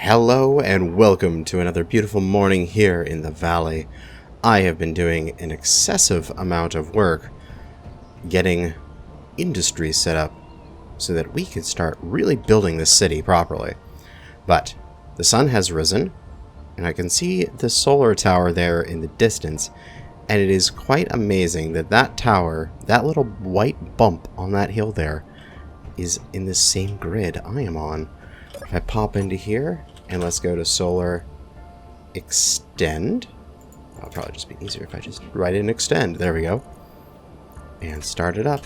Hello and welcome to another beautiful morning here in the valley. I have been doing an excessive amount of work getting industry set up so that we can start really building this city properly. But the sun has risen and I can see the solar tower there in the distance, and it is quite amazing that that tower, that little white bump on that hill there, is in the same grid I am on. If I pop into here, and let's go to solar extend. That'll probably just be easier if I just write in extend. There we go. And start it up.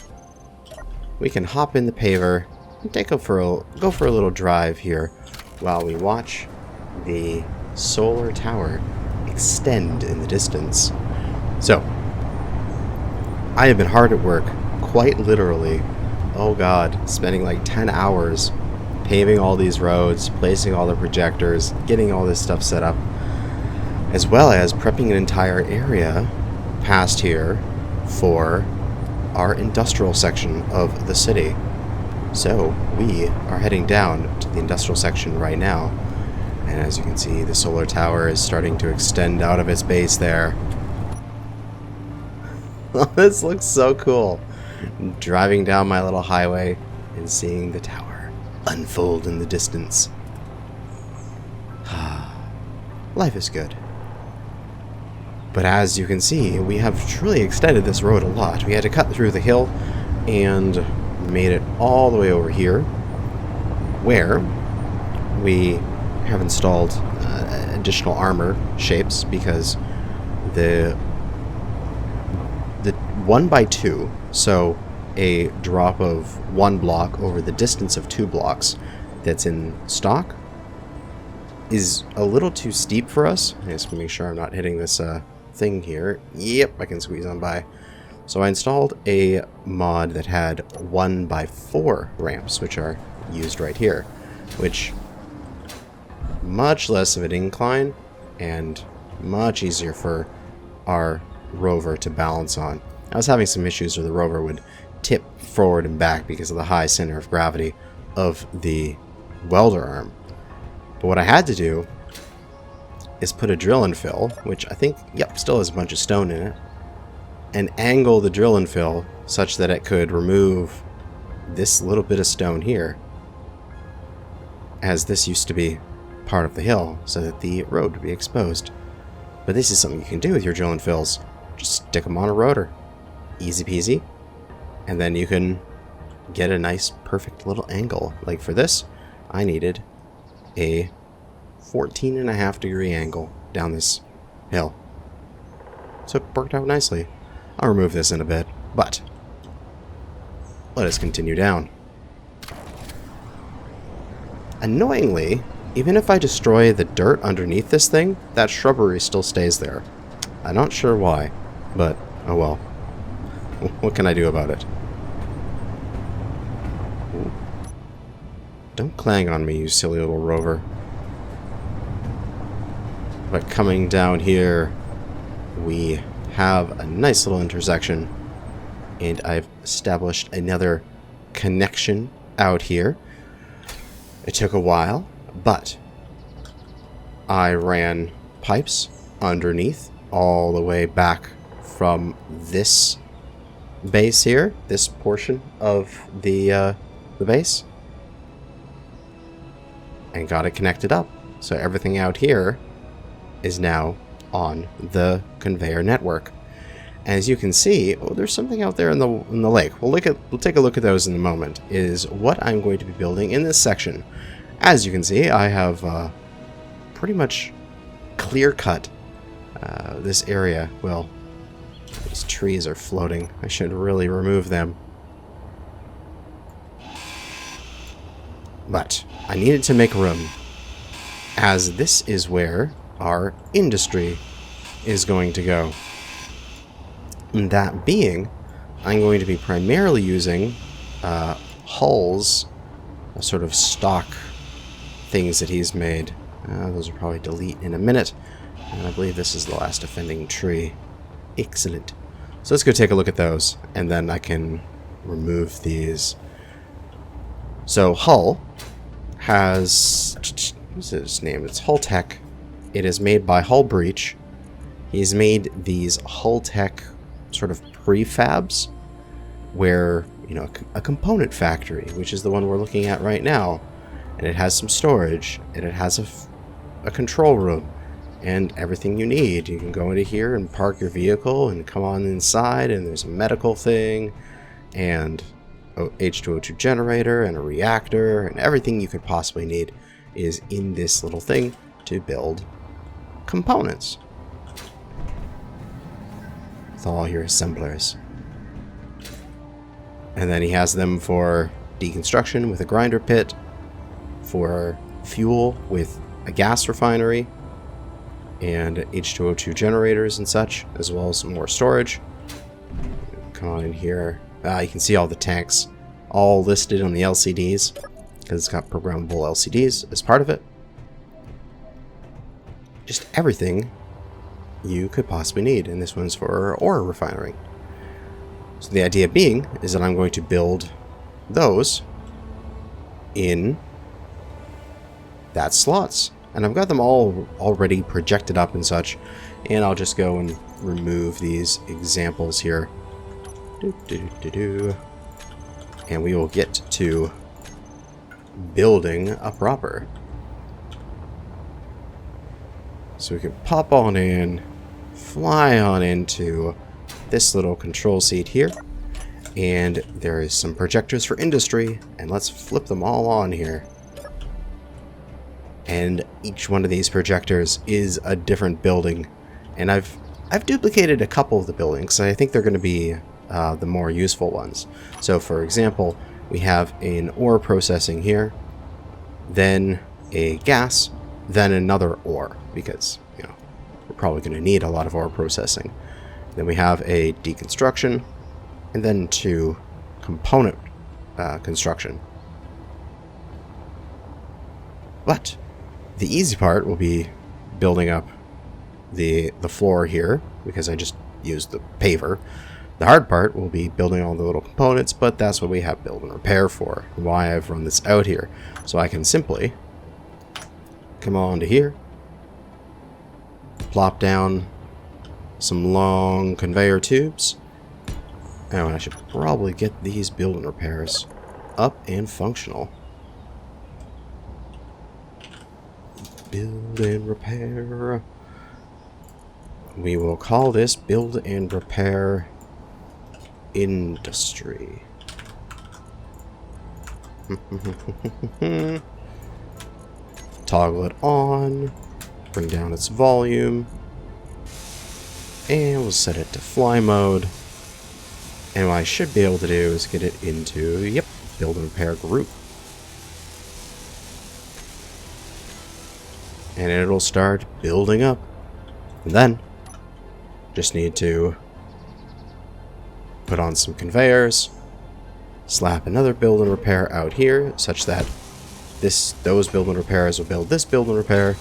We can hop in the paver and go for a little drive here while we watch the solar tower extend in the distance. So, I have been hard at work, quite literally. Oh god, spending like 10 hours paving all these roads, placing all the projectors, getting all this stuff set up, as well as prepping an entire area past here for our industrial section of the city. So we are heading down to the industrial section right now, and as you can see, the solar tower is starting to extend out of its base there. This looks so cool. Driving down my little highway and seeing the tower unfold in the distance. Life is good. But as you can see, we have truly extended this road a lot. We had to cut through the hill and made it all the way over here, where we have installed additional armor shapes, because the 1x2, so a drop of 1 block over the distance of 2 blocks that's in stock, is a little too steep for us. I just make sure I'm not hitting this thing here. Yep, I can squeeze on by. So I installed a mod that had 1x4 ramps, which are used right here, which much less of an incline and much easier for our rover to balance on. I was having some issues where the rover would tip forward and back because of the high center of gravity of the welder arm. But what I had to do is put a drill and fill, which I think, yep, still has a bunch of stone in it, and angle the drill and fill such that it could remove this little bit of stone here, as this used to be part of the hill, so that the road would be exposed. But this is something you can do with your drill and fills. Just stick them on a rotor. Easy peasy. And then you can get a nice perfect little angle. Like for this, I needed a 14.5 degree angle down this hill. So it worked out nicely. I'll remove this in a bit, but let us continue down. Annoyingly, even if I destroy the dirt underneath this thing, that shrubbery still stays there. I'm not sure why, but oh well. What can I do about it? Ooh. Don't clang on me, you silly little rover. But coming down here, we have a nice little intersection, and I've established another connection out here. It took a while, but I ran pipes underneath all the way back from this base here, this portion of the base, and got it connected up. So everything out here is now on the conveyor network. As you can see, oh, there's something out there in the lake. We'll take a look at those in a moment. Is what I'm going to be building in this section. As you can see, I have pretty much clear cut this area. Well, these trees are floating. I should really remove them. But I needed to make room, as this is where our industry is going to go. And that being, I'm going to be primarily using Hull's sort of stock things that he's made. Those will probably delete in a minute. And I believe this is the last offending tree. Excellent. So let's go take a look at those, and then I can remove these. So Hull has what's its name? It's Hull Tech. It is made by Hull Breach. He's made these Hull Tech sort of prefabs where, you know, a component factory, which is the one we're looking at right now, and it has some storage, and it has a control room, and everything you need. You can go into here and park your vehicle and come on inside, and there's a medical thing, and a H2O2 generator, and a reactor, and everything you could possibly need is in this little thing to build components. With all your assemblers. And then he has them for deconstruction with a grinder pit, for fuel with a gas refinery, and H2O2 generators and such, as well as some more storage. Come on in here. You can see all the tanks all listed on the LCDs, because it's got programmable LCDs as part of it. Just everything you could possibly need, and this one's for ore refinery. So the idea being is that I'm going to build those in that slots. And I've got them all already projected up and such, and I'll just go and remove these examples here. And we will get to building a proper. So we can pop on in, fly on into this little control seat here, and there is some projectors for industry, and let's flip them all on here. And each one of these projectors is a different building, and I've duplicated a couple of the buildings, so I think they're going to be the more useful ones. So for example, we have an ore processing here, then a gas, then another ore, because, you know, we're probably going to need a lot of ore processing. Then we have a deconstruction, and then two component construction. But the easy part will be building up the floor here, because I just used the paver. The hard part will be building all the little components, but that's what we have build and repair for, why I've run this out here. So I can simply come on to here, plop down some long conveyor tubes, and I should probably get these build and repairs up and functional. Build and repair. We will call this build and repair industry. Toggle it on, bring down its volume, and we'll set it to fly mode. And what I should be able to do is get it into, yep, build and repair group. And it'll start building up. And then, just need to put on some conveyors, slap another build and repair out here, such that those build and repairs will build this build and repair,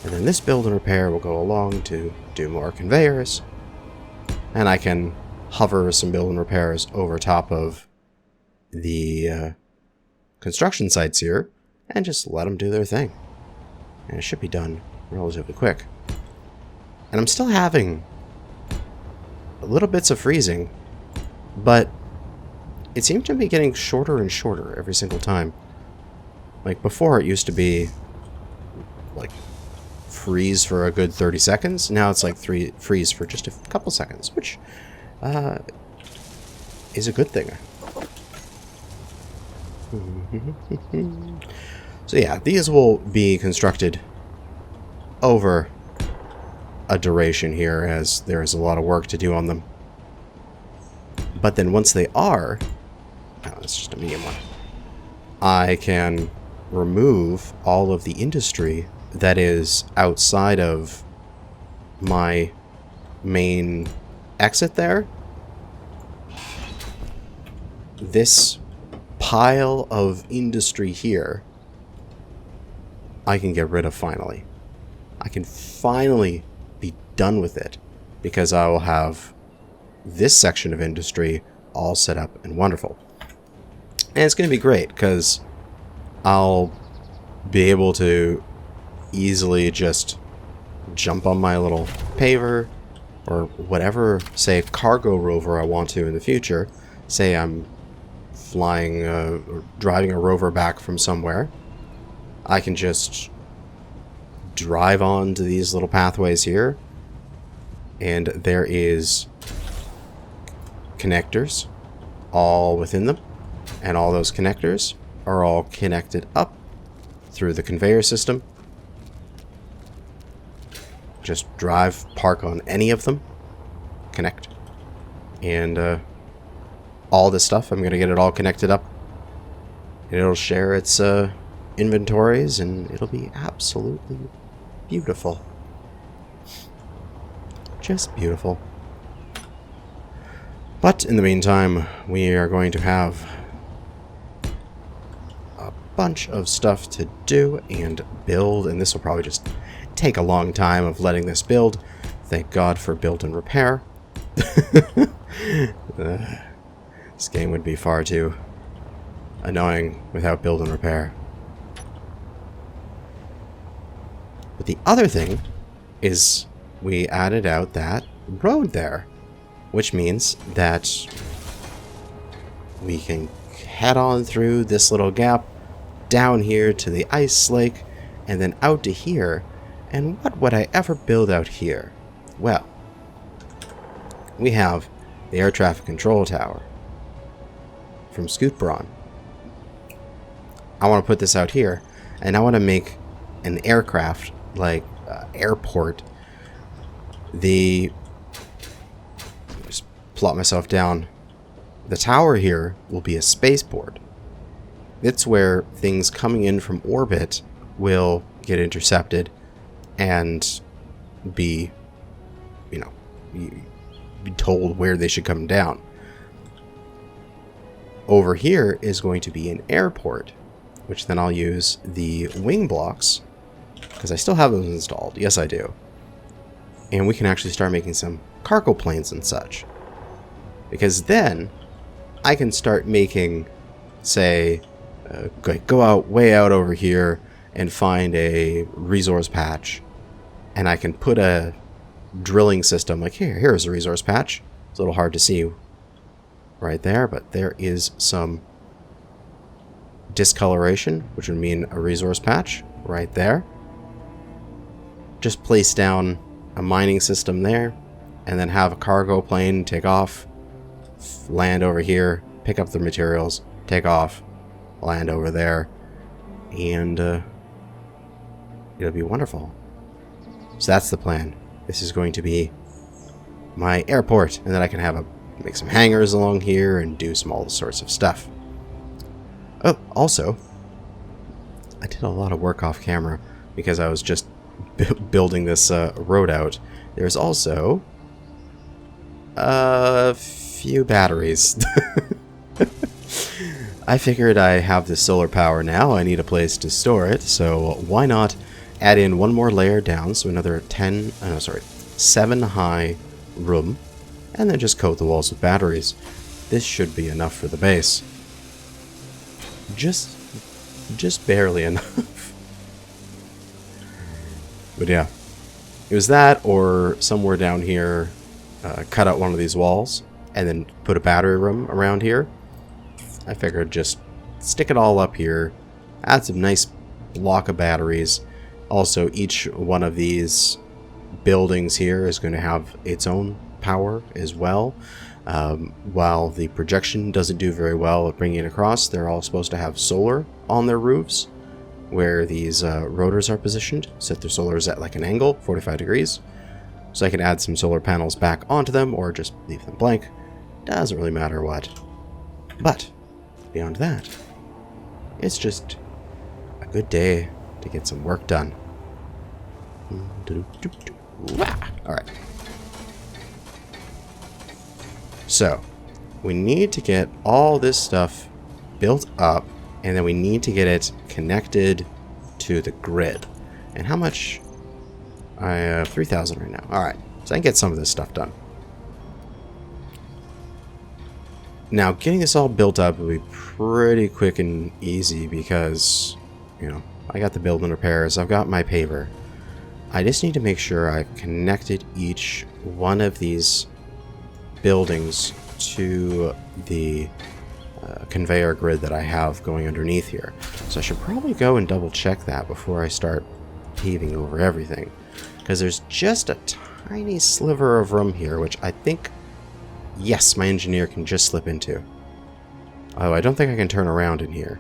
and then this build and repair will go along to do more conveyors, and I can hover some build and repairs over top of the construction sites here, and just let them do their thing. And it should be done relatively quick. And I'm still having little bits of freezing, but it seems to be getting shorter and shorter every single time. Like before, it used to be like freeze for a good 30 seconds. Now it's like freeze for just a couple seconds, which is a good thing. So yeah, these will be constructed over a duration here, as there is a lot of work to do on them. But then once they are, oh, it's just a medium one, I can remove all of the industry that is outside of my main exit there. This pile of industry here, I can get rid of finally. I can finally be done with it, because I will have this section of industry all set up and wonderful. And it's going to be great, because I'll be able to easily just jump on my little paver or whatever, say, cargo rover I want to in the future. Say I'm flying or driving a rover back from somewhere. I can just drive on to these little pathways here, and there is connectors all within them, and all those connectors are all connected up through the conveyor system. Just drive, park on any of them, connect, and all this stuff, I'm going to get it all connected up, and it'll share its inventories, and it'll be absolutely beautiful. Just beautiful. But in the meantime, we are going to have a bunch of stuff to do and build, and this will probably just take a long time of letting this build. Thank God for build and repair. This game would be far too annoying without build and repair. But the other thing is we added out that road there, which means that we can head on through this little gap down here to the ice lake and then out to here. And what would I ever build out here? Well, we have the air traffic control tower from Scootbron. I want to put this out here, and I want to make an aircraft, like airport. Just plot myself down. The tower here will be a spaceport. It's where things coming in from orbit will get intercepted and be, be told where they should come down. Over here is going to be an airport, which then I'll use the wing blocks, because I still have those installed. Yes, I do. And we can actually start making some cargo planes and such. Because then I can start making, say, go out way out over here and find a resource patch, and I can put a drilling system like here's a resource patch. It's a little hard to see right there, but there is some discoloration, which would mean a resource patch right there. Just place down a mining system there, and then have a cargo plane take off, land over here, pick up the materials, take off, land over there, and it'll be wonderful. So that's the plan. This is going to be my airport, and then I can have make some hangars along here and do some all sorts of stuff. Oh, also, I did a lot of work off camera because I was just building this road out. There's also a few batteries. I figured I have the solar power now. I need a place to store it, so why not add in one more layer down, so another 7 high room, and then just coat the walls with batteries. This should be enough for the base. Just barely enough. But yeah, it was that, or somewhere down here, cut out one of these walls and then put a battery room around here. I figured just stick it all up here, add some nice block of batteries. Also, each one of these buildings here is going to have its own power as well. While the projection doesn't do very well at bringing it across, they're all supposed to have solar on their roofs where these rotors are positioned. Set their solar is at like an angle, 45 degrees. So I can add some solar panels back onto them or just leave them blank. Doesn't really matter what. But beyond that, it's just a good day to get some work done. Alright. So, we need to get all this stuff built up, and then we need to get it connected to the grid. And how much? I have 3,000 right now. Alright, so I can get some of this stuff done. Now, getting this all built up will be pretty quick and easy because, I got the building repairs. I've got my paver. I just need to make sure I've connected each one of these buildings to the conveyor grid that I have going underneath here. So I should probably go and double check that before I start paving over everything. Because there's just a tiny sliver of room here, which I think, yes, my engineer can just slip into. Oh, I don't think I can turn around in here.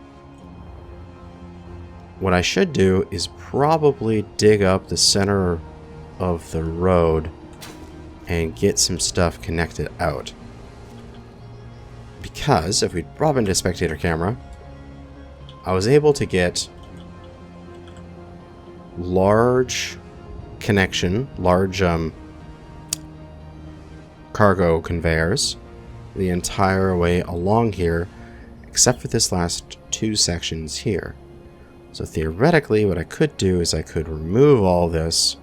What I should do is probably dig up the center of the road and get some stuff connected out. Because if we drop into spectator camera, I was able to get large cargo conveyors the entire way along here, except for this last two sections here. So theoretically, what I could do is I could remove all this,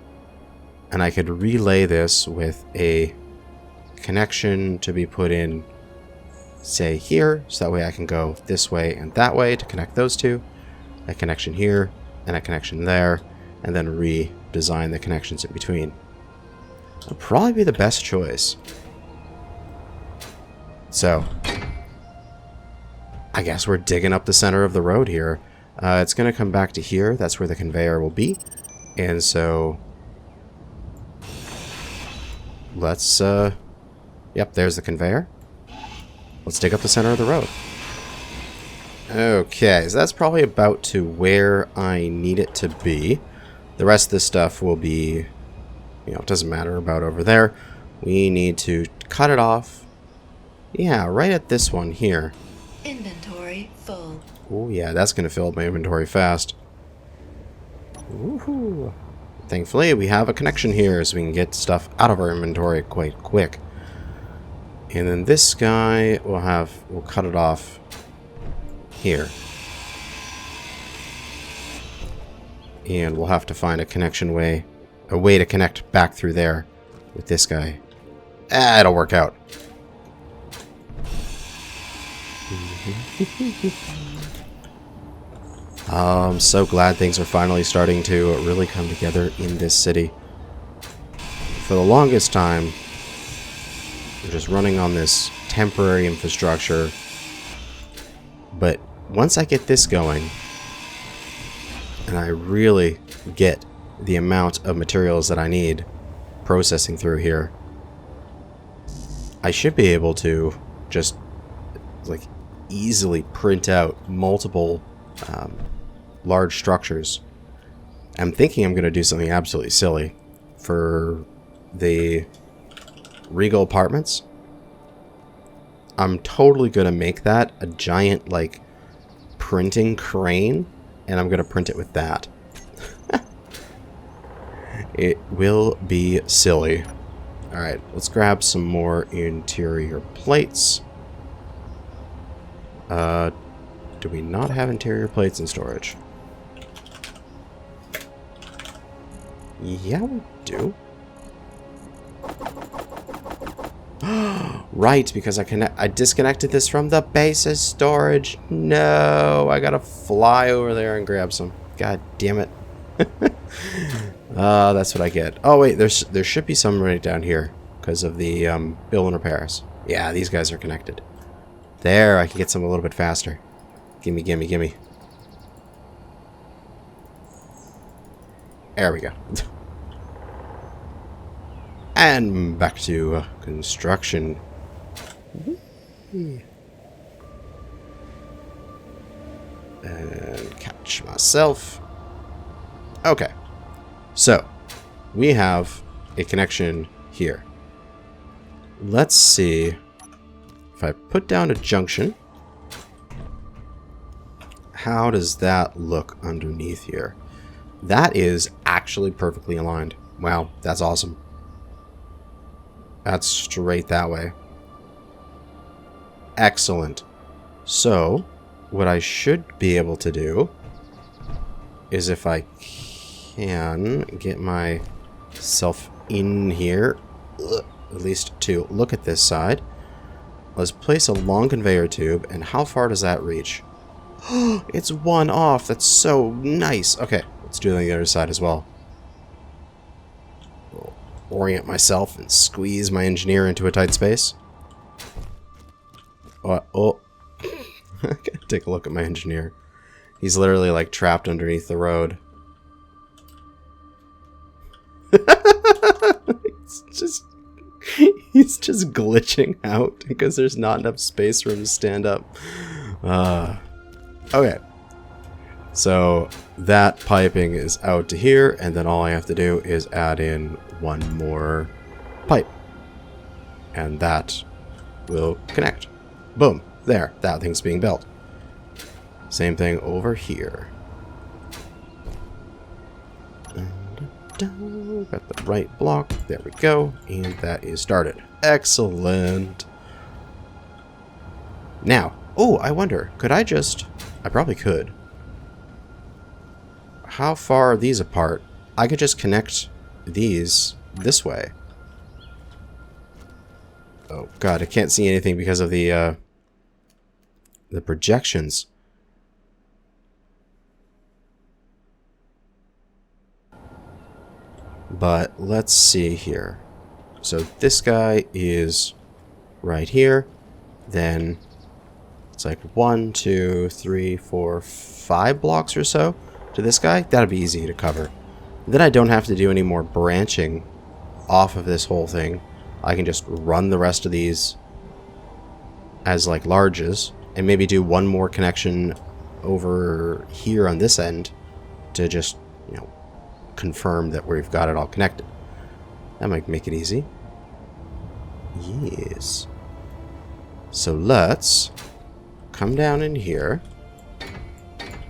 and I could relay this with a connection to be put in, say, here, so that way I can go this way and that way to connect those two, a connection here, and a connection there, and then redesign the connections in between. That'll probably be the best choice. So, I guess we're digging up the center of the road here. It's going to come back to here. That's where the conveyor will be. And so, let's, yep, there's the conveyor. Let's dig up the center of the road. Okay, so that's probably about to where I need it to be. The rest of this stuff will be, you know, it doesn't matter about over there. We need to cut it off. Yeah, right at this one here. Inventory full. Oh yeah, that's going to fill up my inventory fast. Woohoo! Thankfully, we have a connection here so we can get stuff out of our inventory quite quick. And then this guy, we'll cut it off here. And we'll have to find a connection way, a way to connect back through there with this guy. It'll work out. I'm so glad things are finally starting to really come together in this city. For the longest time, we're just running on this temporary infrastructure. But once I get this going, and I really get the amount of materials that I need processing through here, I should be able to just like easily print out multiple large structures. I'm thinking I'm going to do something absolutely silly for the Regal Apartments. I'm totally going to make that a giant like printing crane, and I'm going to print it with that. It will be silly. Alright, let's grab some more interior plates. Do we not have interior plates in storage? Yeah, we do. Right, because I disconnected this from the base's storage. No, I gotta fly over there and grab some. God damn it. That's what I get. Oh wait, there should be some right down here because of the build and repairs. Yeah, these guys are connected. There, I can get some a little bit faster. Gimme, gimme, gimme. There we go. And back to construction. And catch myself. Okay. So, we have a connection here. Let's see if I put down a junction. How does that look underneath here? That is actually perfectly aligned. Wow, that's awesome. That's straight that way. Excellent. So, what I should be able to do is if I can get myself in here, at least to look at this side, let's place a long conveyor tube, and how far does that reach? It's one off. That's so nice. Okay, let's do it on the other side as well. I'll orient myself and squeeze my engineer into a tight space. Oh. Take a look at my engineer. He's literally like trapped underneath the road. He's just glitching out because there's not enough space for him to stand up. Okay. So that piping is out to here, and then all I have to do is add in one more pipe. And that will connect. Boom. There. That thing's being built. Same thing over here. Got the right block. There we go. And that is started. Excellent. Now, oh, I wonder, could I just... I probably could. How far are these apart? I could just connect these this way. Oh, God, I can't see anything because of the projections. But let's see here. So this guy is right here. Then it's like 1, 2, 3, 4, 5 blocks or so to this guy. That'll be easy to cover. Then I don't have to do any more branching off of this whole thing. I can just run the rest of these as like larges and maybe do one more connection over here on this end to just, you know, confirm that we've got it all connected. That might make it easy. Yes. So let's come down in here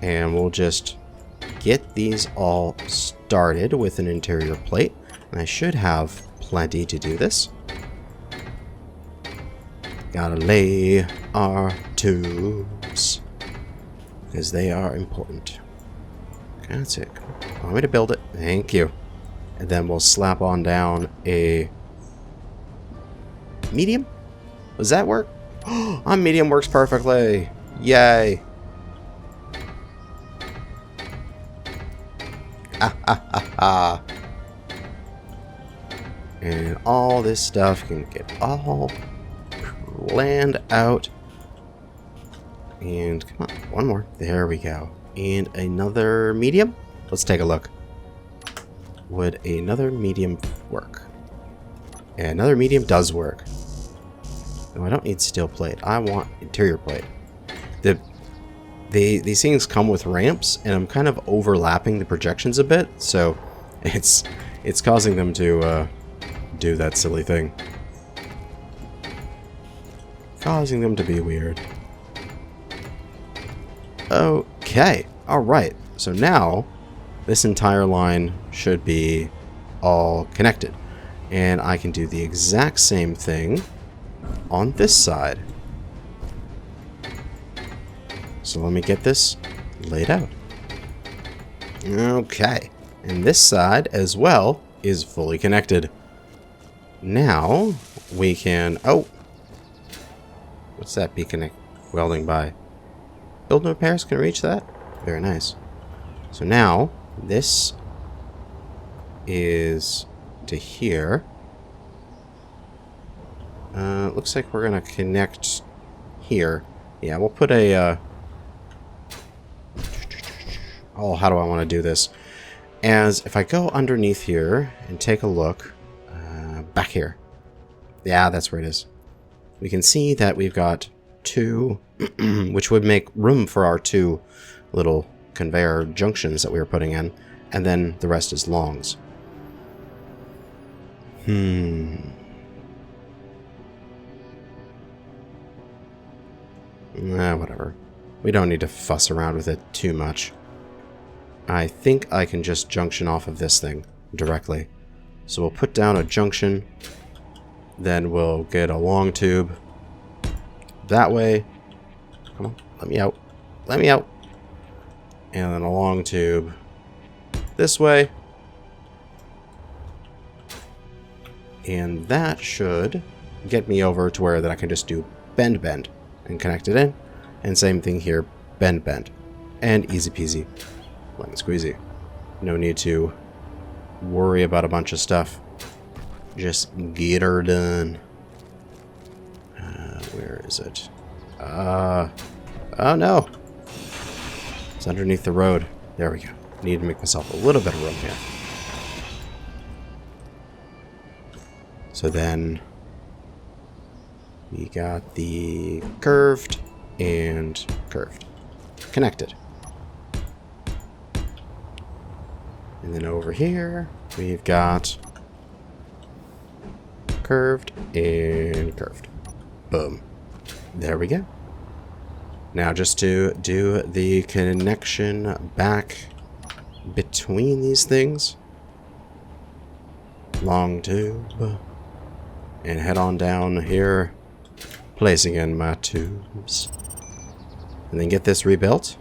and we'll just get these all started with an interior plate. And I should have plenty to do this. Gotta lay our tubes because they are important. Okay, that's it. Want me to build it? Thank you. And then we'll slap on down a medium. Does that work? Oh, medium works perfectly. Yay. And all this stuff can get all planned out. And come on, one more. There we go. And another medium. Let's take a look. Would another medium work? And another medium does work. No, I don't need steel plate. I want interior plate. These things come with ramps, and I'm kind of overlapping the projections a bit, so it's causing them to do that silly thing. Causing them to be weird. Okay. Alright. So now this entire line should be all connected. And I can do the exact same thing on this side. So let me get this laid out. Okay. And this side as well is fully connected. Now we can... Oh! What's that beacon welding by? Build repairs can reach that? Very nice. So now, this is to here. Looks like we're going to connect here. Yeah, we'll put a... Oh, how do I want to do this? As if I go underneath here and take a look, back here. Yeah, that's where it is. We can see that we've got 2, which would make room for our 2 little conveyor junctions that we were putting in, and then the rest is longs. Whatever. We don't need to fuss around with it too much. I think I can just junction off of this thing directly. So we'll put down a junction, then we'll get a long tube that way. Come on, let me out. Let me out. And then a long tube this way. And that should get me over to where that I can just do bend and connect it in. And same thing here, bend, bend. And easy peasy. Lemon squeezy. No need to worry about a bunch of stuff. Just get her done. Where is it? Oh no! It's underneath the road. There we go. Need to make myself a little bit of room here. So then we got the curved and curved. Connected. And then over here we've got curved and curved. Boom. There we go. Now just to do the connection back between these things. Long tube. And head on down here. Placing in my tubes. And then get this rebuilt.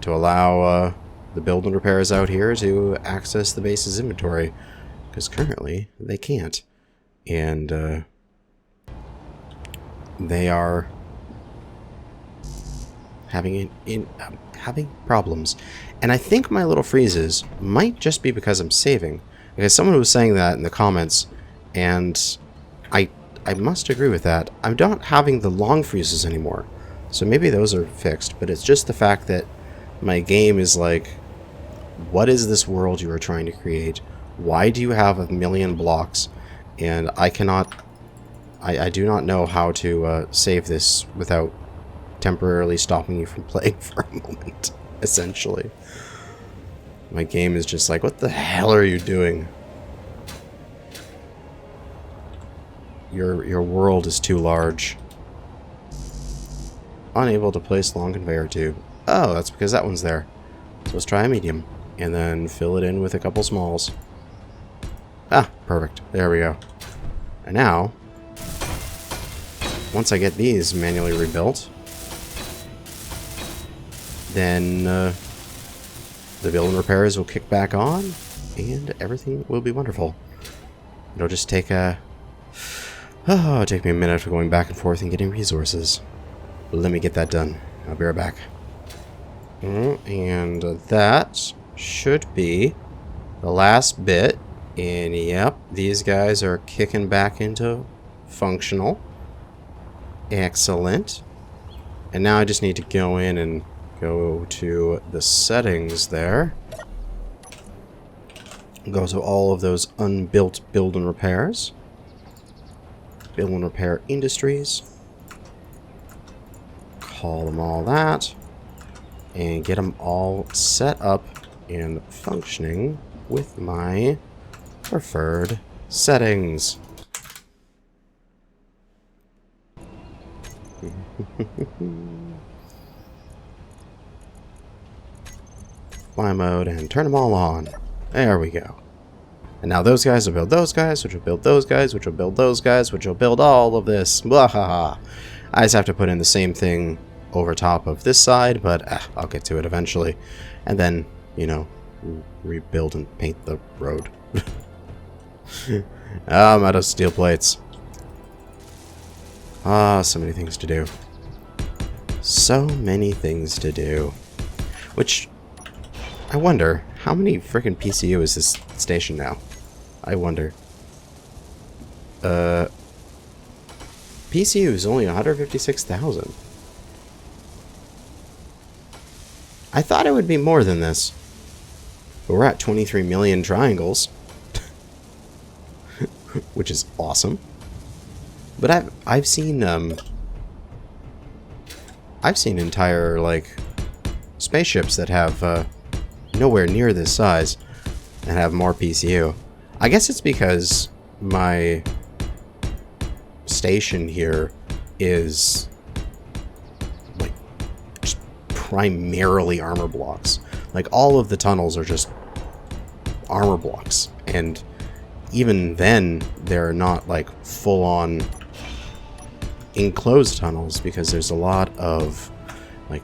To allow the build and repairs out here to access the base's inventory. Because currently they can't. And they are having having problems. And I think my little freezes might just be because I'm saving. Because someone was saying that in the comments, and I must agree with that. I'm not having the long freezes anymore. So maybe those are fixed, but it's just the fact that my game is like, what is this world you are trying to create? Why do you have a million blocks? And I cannot... I do not know how to save this without temporarily stopping you from playing for a moment, essentially. My game is just like, what the hell are you doing? Your world is too large. Unable to place long conveyor tube. Oh, that's because that one's there. So let's try a medium. And then fill it in with a couple smalls. Ah, perfect. There we go. And now, once I get these manually rebuilt, then the build and repairs will kick back on, and everything will be wonderful. It'll just take it'll take me a minute for going back and forth and getting resources. Let me get that done. I'll be right back. And that should be the last bit. And yep, these guys are kicking back into functional. Excellent. And now I just need to go in and go to the settings there. Go to all of those unbuilt build and repairs. Build and repair industries. Call them all that. And get them all set up and functioning with my preferred settings. Fly mode and turn them all on. There we go. And now those guys will build those guys, which will build those guys, which will build those guys, which will build all of this. Blah. I just have to put in the same thing over top of this side, but I'll get to it eventually. And then, you know, rebuild and paint the road. I'm out of steel plates. So many things to do. So many things to do. Which, I wonder, how many freaking PCU is this station now? I wonder. PCU is only 156,000. I thought it would be more than this. But we're at 23 million triangles. Which is awesome. But I've seen entire like spaceships that have nowhere near this size and have more PCU. I guess it's because my station here is like just primarily armor blocks. Like all of the tunnels are just armor blocks, and even then they're not like full-on enclosed tunnels because there's a lot of like,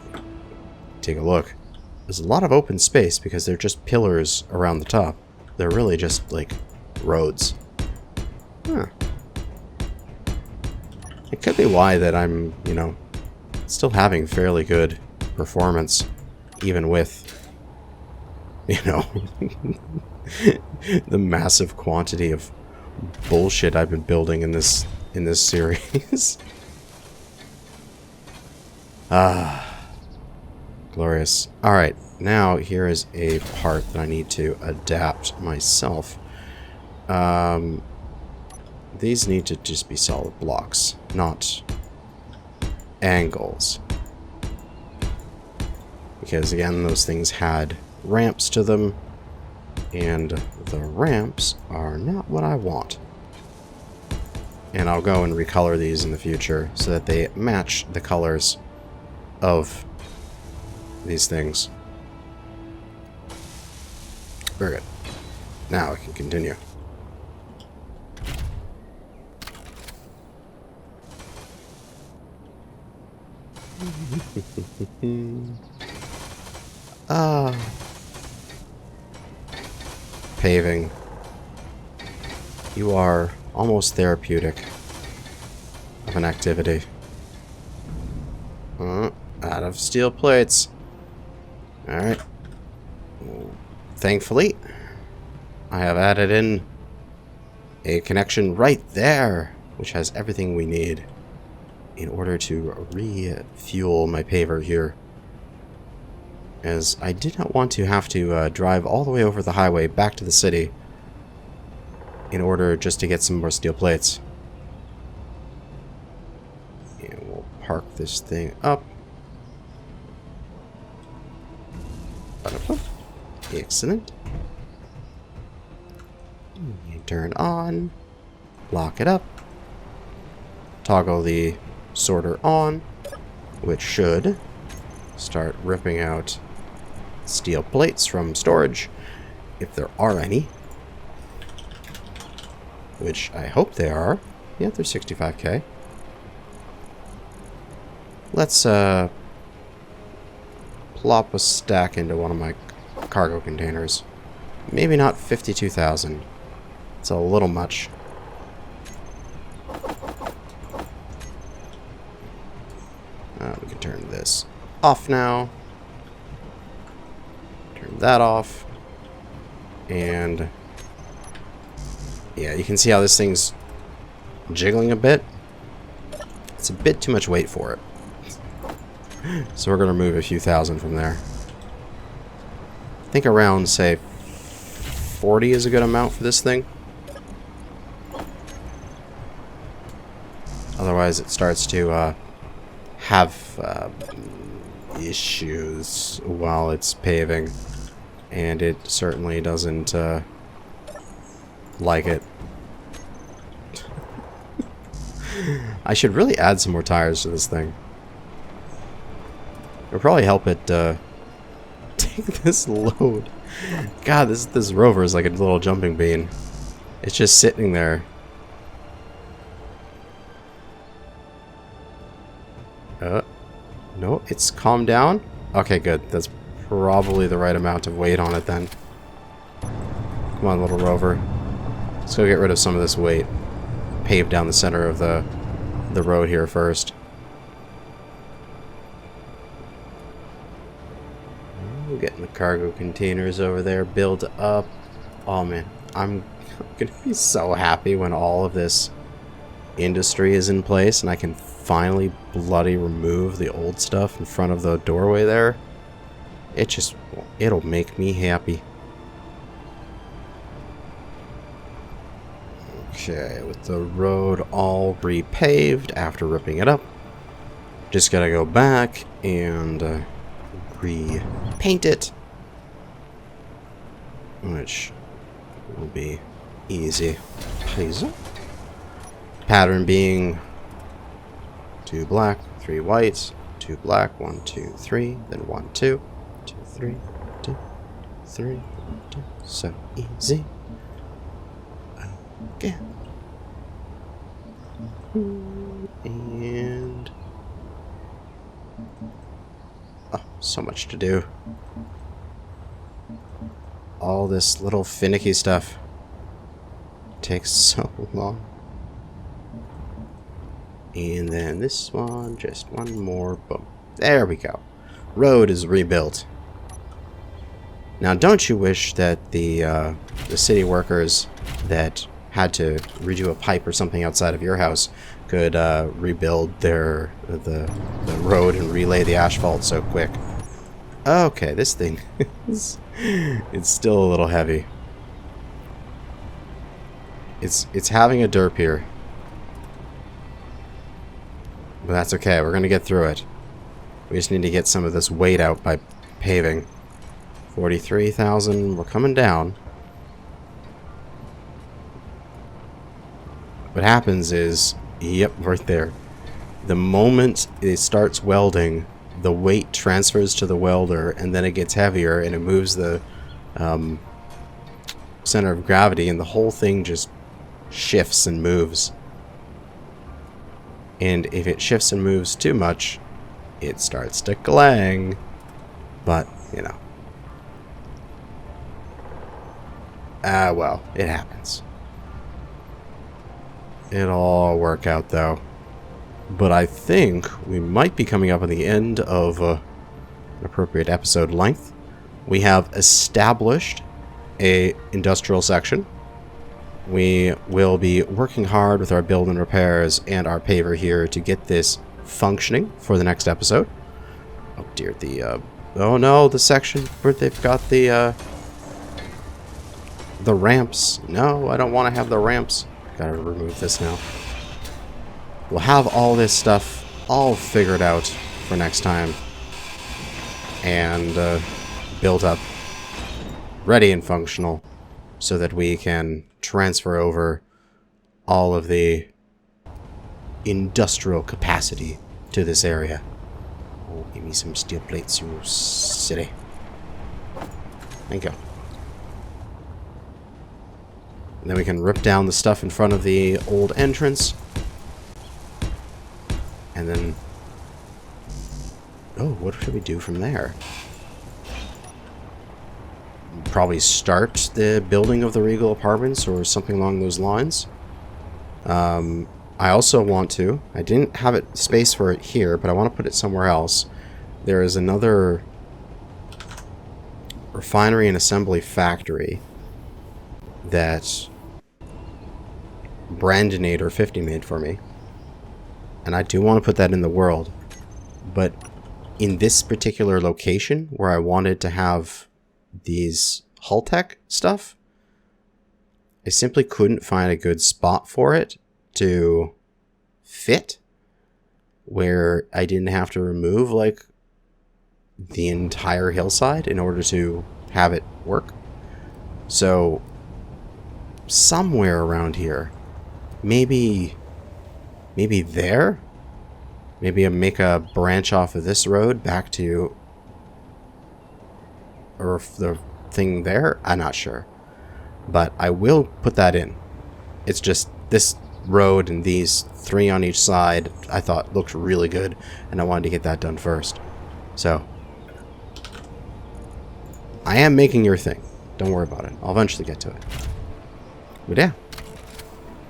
take a look, there's a lot of open space because they're just pillars around the top. They're really just like roads. Huh. It could be why that I'm, you know, still having fairly good performance, even with, you know, the massive quantity of bullshit I've been building in this series. Glorious. Alright, now here is a part that I need to adapt myself. These need to just be solid blocks, not angles. Because again, those things had ramps to them, and the ramps are not what I want. And I'll go and recolor these in the future so that they match the colors of these things. Very good. Now I can continue. Paving. You are almost therapeutic of an activity. Out of steel plates. Alright. Thankfully, I have added in a connection right there, which has everything we need in order to refuel my paver here. As I did not want to have to drive all the way over the highway back to the city in order just to get some more steel plates. And we'll park this thing up. Excellent. You turn on, lock it up, toggle the sorter on, which should start ripping out steel plates from storage, if there are any. Which I hope they are. Yeah, they're 65k. Let's plop a stack into one of my cargo containers. Maybe not 52,000. It's a little much. We can turn this off now. Turn that off. And yeah, you can see how this thing's jiggling a bit. It's a bit too much weight for it. So we're going to remove a few thousand from there. I think around, say, 40 is a good amount for this thing. Otherwise it starts to have issues while it's paving. And it certainly doesn't like it. I should really add some more tires to this thing. It'll probably help it take this load. God, this rover is like a little jumping bean. It's just sitting there. No, it's calmed down. Okay, good. That's probably the right amount of weight on it then. Come on, little rover. Let's go get rid of some of this weight. Pave down the center of the road here first. We're getting the cargo containers over there built up. Oh man, I'm gonna be so happy when all of this industry is in place and I can finally bloody remove the old stuff in front of the doorway there. It'll make me happy. Okay, with the road all repaved after ripping it up, just gotta go back and repaint it, which will be easy. Pattern being 2 black, 3 white, 2 black, 1, 2, 3, then 1, 2, 2, 3, 2, 3, 2. So easy. Okay. And oh, so much to do. All this little finicky stuff takes so long. And then this one, just one more, boom. There we go. road is rebuilt. Now, don't you wish that the city workers that had to redo a pipe or something outside of your house could rebuild the road and relay the asphalt so quick? Okay, this thing is it's still a little heavy. It's having a derp here. But that's okay, we're gonna get through it. We just need to get some of this weight out by paving. 43,000, we're coming down. What happens is, yep, right there. The moment it starts welding, the weight transfers to the welder, and then it gets heavier, and it moves the center of gravity, and the whole thing just shifts and moves. And if it shifts and moves too much, it starts to clang. But, you know. Well, it happens. It'll all work out, though. But I think we might be coming up on the end of an appropriate episode length. We have established a industrial section. We will be working hard with our build and repairs and our paver here to get this functioning for the next episode. Oh dear, oh no, the section where they've got the ramps. No, I don't want to have the ramps. Gotta remove this now. We'll have all this stuff all figured out for next time. And built up, ready and functional, so that we can transfer over all of the industrial capacity to this area. Oh, give me some steel plates, you silly. Thank you. And then we can rip down the stuff in front of the old entrance. And then... oh, what should we do from there? Probably start the building of the Regal Apartments or something along those lines. I also want to... I didn't have it space for it here, but I want to put it somewhere else. There is another refinery and assembly factory that Brandonator 50 made for me. And I do want to put that in the world. But in this particular location, where I wanted to have these hull tech stuff, I simply couldn't find a good spot for it to fit, where I didn't have to remove like the entire hillside in order to have it work. So somewhere around here, maybe there, maybe I make a branch off of this road back to, or the thing there, I'm not sure, but I will put that in. It's just this road and these three on each side I thought looked really good, and I wanted to get that done first. So I am making your thing, don't worry about it, I'll eventually get to it. But yeah,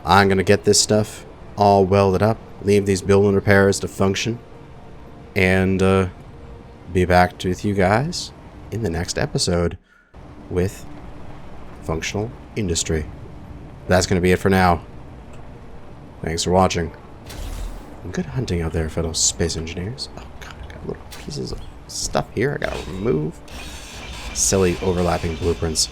I'm gonna get this stuff all welded up, leave these build and repairs to function, and be back with you guys in the next episode with Functional Industry. That's going to be it for now. Thanks for watching. Good hunting out there, fellow space engineers. Oh god, I got little pieces of stuff here I gotta remove. Silly overlapping blueprints.